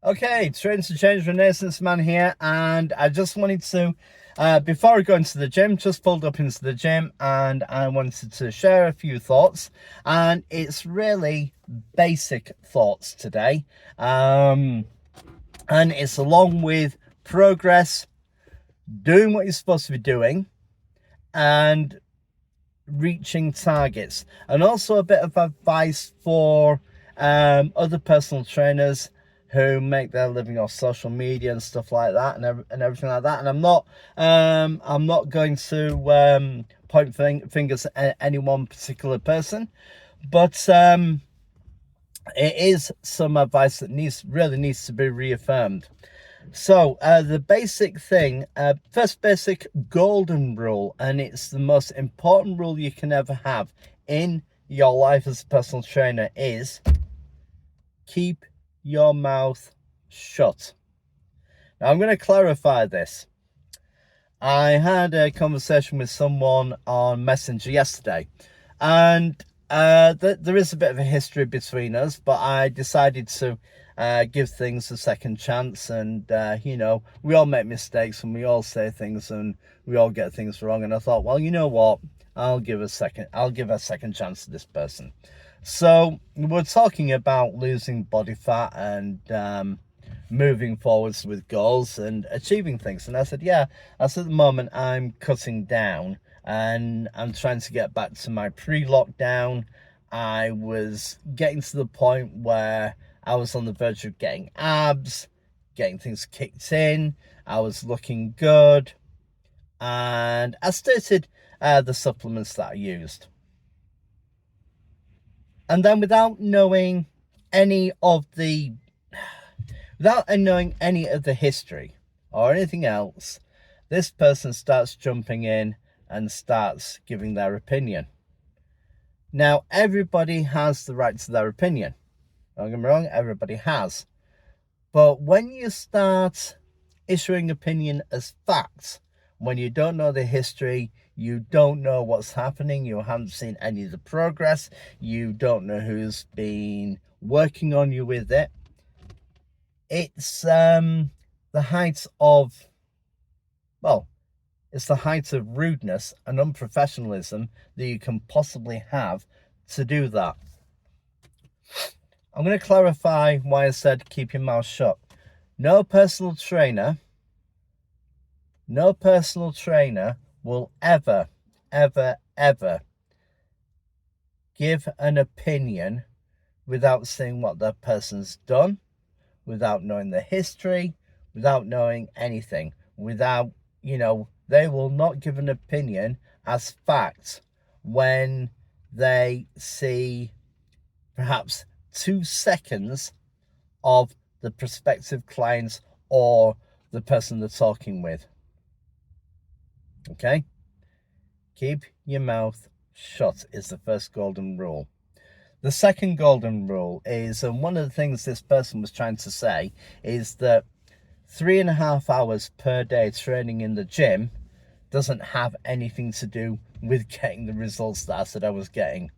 Okay, Training to Change Renaissance Man here, and I just wanted to, before I go into the gym, just pulled up into the gym and I wanted to share a few thoughts, and it's really basic thoughts today, and it's along with progress, doing what you're supposed to be doing, and reaching targets, and also a bit of advice for other personal trainers who make their living off social media and stuff like that, and everything like that. And I'm not going to point fingers at any one particular person, but it is some advice that really needs to be reaffirmed. So the basic thing, first basic golden rule, and it's the most important rule you can ever have in your life as a personal trainer, is keep your mouth shut. Now I'm going to clarify this. I had a conversation with someone on Messenger yesterday, and there is a bit of a history between us, but I decided to give things a second chance. And we all make mistakes and we all say things and we all get things wrong. And I thought, well, you know what? I'll give a second chance to this person. So we're talking about losing body fat and moving forwards with goals and achieving things. And I said, yeah, at the moment I'm cutting down and I'm trying to get back to my pre-lockdown. I was getting to the point where I was on the verge of getting abs, getting things kicked in. I was looking good. And I started the supplements that I used. And then without knowing any of the history or anything else, this person starts jumping in and starts giving their opinion. Now, everybody has the right to their opinion. Don't get me wrong, everybody has. But when you start issuing opinion as facts, when you don't know the history, you don't know what's happening, you haven't seen any of the progress, you don't know who's been working on you with it, it's the height of, it's the height of rudeness and unprofessionalism that you can possibly have to do that. I'm going to clarify why I said keep your mouth shut. No personal trainer will ever give an opinion without seeing what that person's done, without knowing the history, without knowing anything, they will not give an opinion as fact when they see perhaps 2 seconds of the prospective clients or the person they're talking with. Okay? Keep your mouth shut is the first golden rule. The second golden rule is, and one of the things this person was trying to say, is that 3.5 hours per day training in the gym doesn't have anything to do with getting the results that I said I was getting.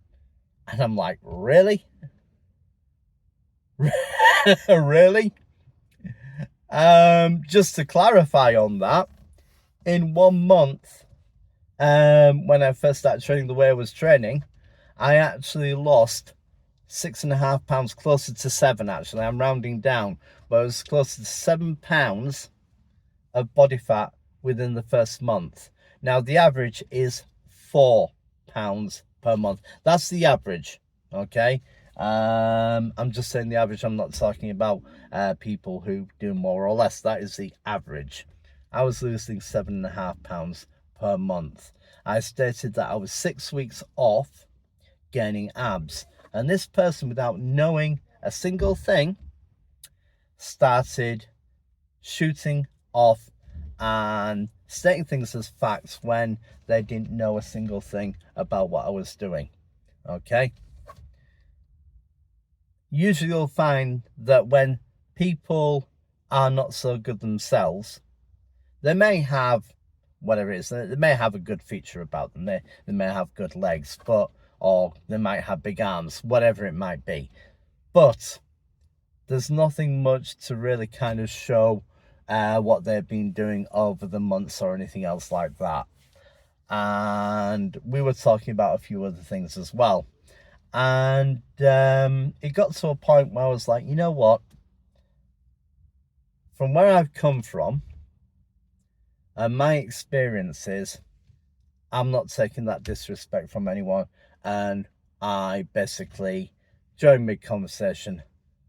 And I'm like, really? Really? Just to clarify on that, in 1 month, when I first started training the way I was training, I actually lost 6.5 pounds, closer to 7 actually. I'm rounding down, but it was closer to 7 pounds of body fat within the first month. Now the average is 4 pounds per month. That's the average, okay? I'm just saying the average. I'm not talking about people who do more or less. That is the average. I was losing 7.5 pounds per month. I stated that I was 6 weeks off gaining abs, and this person, without knowing a single thing, started shooting off and stating things as facts when they didn't know a single thing about what I was doing. Okay? Usually you'll find that when people are not so good themselves, they may have whatever it is, they may have a good feature about them, they may have good legs, or they might have big arms, whatever it might be. But there's nothing much to really kind of show what they've been doing over the months or anything else like that. And we were talking about a few other things as well. And it got to a point where I was like, you know what? From where I've come from and my experiences, I'm not taking that disrespect from anyone. And I basically, during mid-conversation,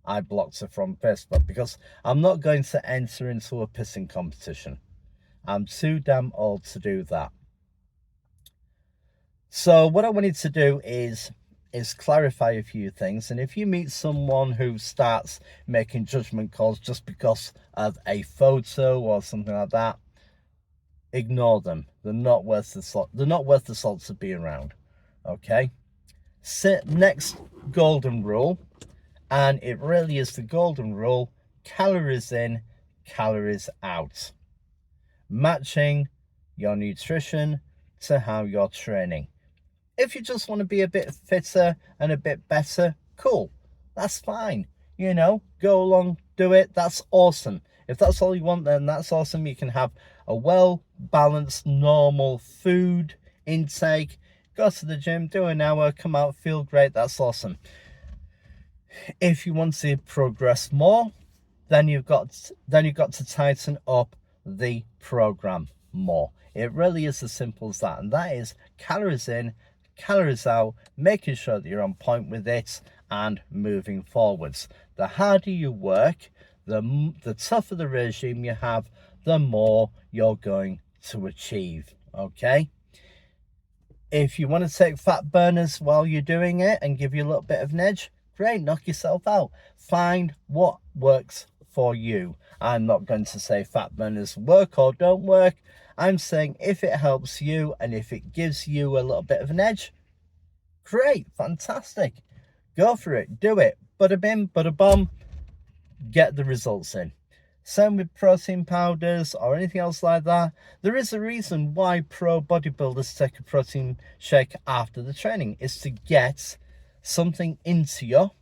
I blocked her from Facebook because I'm not going to enter into a pissing competition. I'm too damn old to do that. So what I wanted to do is clarify a few things. And if you meet someone who starts making judgment calls just because of a photo or something like that, ignore them. They're not worth the salt. They're not worth the salt to be around. Okay. Next golden rule, and it really is the golden rule: calories in, calories out. Matching your nutrition to how you're training. If you just want to be a bit fitter and a bit better, cool. That's fine. You know, go along, do it. That's awesome. If that's all you want, then that's awesome. You can have a well-balanced, normal food intake. Go to the gym, do an hour, come out, feel great. That's awesome. If you want to progress more, then you've got to tighten up the program more. It really is as simple as that. And that is calories in, calories out, making sure that you're on point with it and moving forwards. The harder you work, the tougher the regime you have, the more you're going to achieve. Okay. If you want to take fat burners while you're doing it and give you a little bit of an edge, great, knock yourself out. Find what works for you. I'm not going to say fat burners work or don't work. I'm saying if it helps you and if it gives you a little bit of an edge, great, fantastic. Go for it, do it. Bada bim, bada bum, get the results in. Same with protein powders or anything else like that. There is a reason why pro bodybuilders take a protein shake after the training. It's to get something into you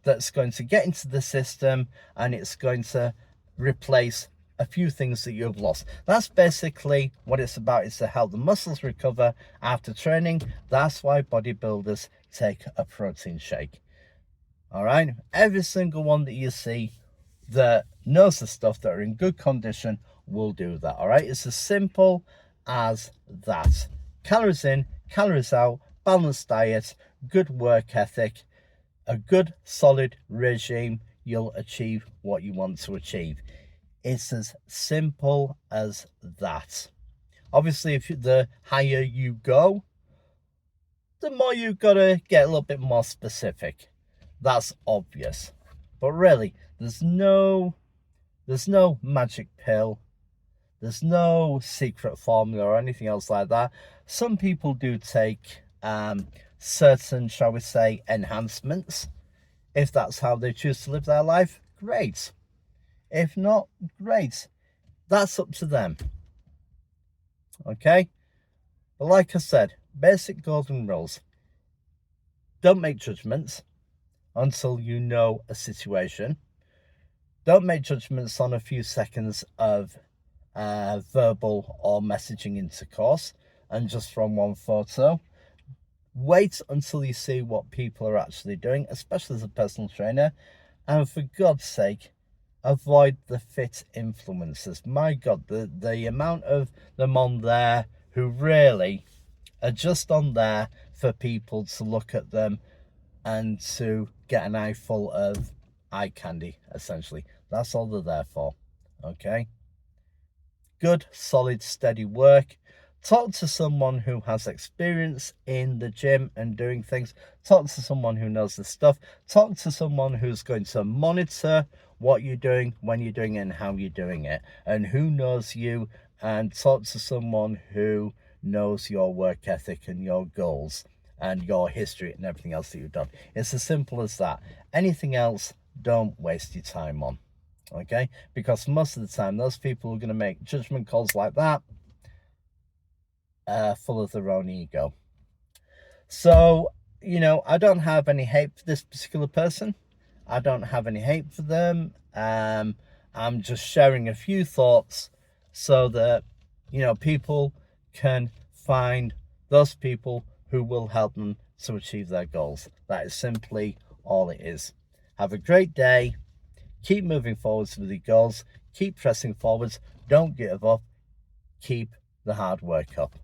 that's going to get into the system and it's going to replace a few things that you've lost. That's basically what it's about, is to help the muscles recover after training. That's why bodybuilders take a protein shake. All right, every single one that you see that knows the stuff, that are in good condition, will do that. All right, it's as simple as that. Calories in, calories out, balanced diet, good work ethic, a good solid regime, you'll achieve what you want to achieve. It's as simple as that. Obviously, if the higher you go, the more you've got to get a little bit more specific. That's obvious. But really, there's no magic pill. There's no secret formula or anything else like that. Some people do take certain, shall we say, enhancements. If that's how they choose to live their life, great. If not, great. That's up to them. Okay? But like I said, basic golden rules. Don't make judgments until you know a situation. Don't make judgments on a few seconds of verbal or messaging intercourse and just from one photo. Wait until you see what people are actually doing, especially as a personal trainer. And for God's sake, avoid the fit influencers. My God, the amount of them on there who really are just on there for people to look at them and to get an eye full of eye candy, essentially. That's all they're there for. Okay? Good, solid, steady work. Talk to someone who has experience in the gym and doing things. Talk to someone who knows the stuff. Talk to someone who's going to monitor what you're doing, when you're doing it, and how you're doing it, and who knows you. And talk to someone who knows your work ethic and your goals and your history and everything else that you've done. It's as simple as that. Anything else, don't waste your time on. Okay? Because most of the time, those people who are going to make judgment calls like that, full of their own ego. So, you know, I don't have any hate for this particular person. I don't have any hate for them. I'm just sharing a few thoughts so that, you know, people can find those people who will help them to achieve their goals. That is simply all it is. Have a great day. Keep moving forwards with your goals. Keep pressing forwards. Don't give up. Keep the hard work up.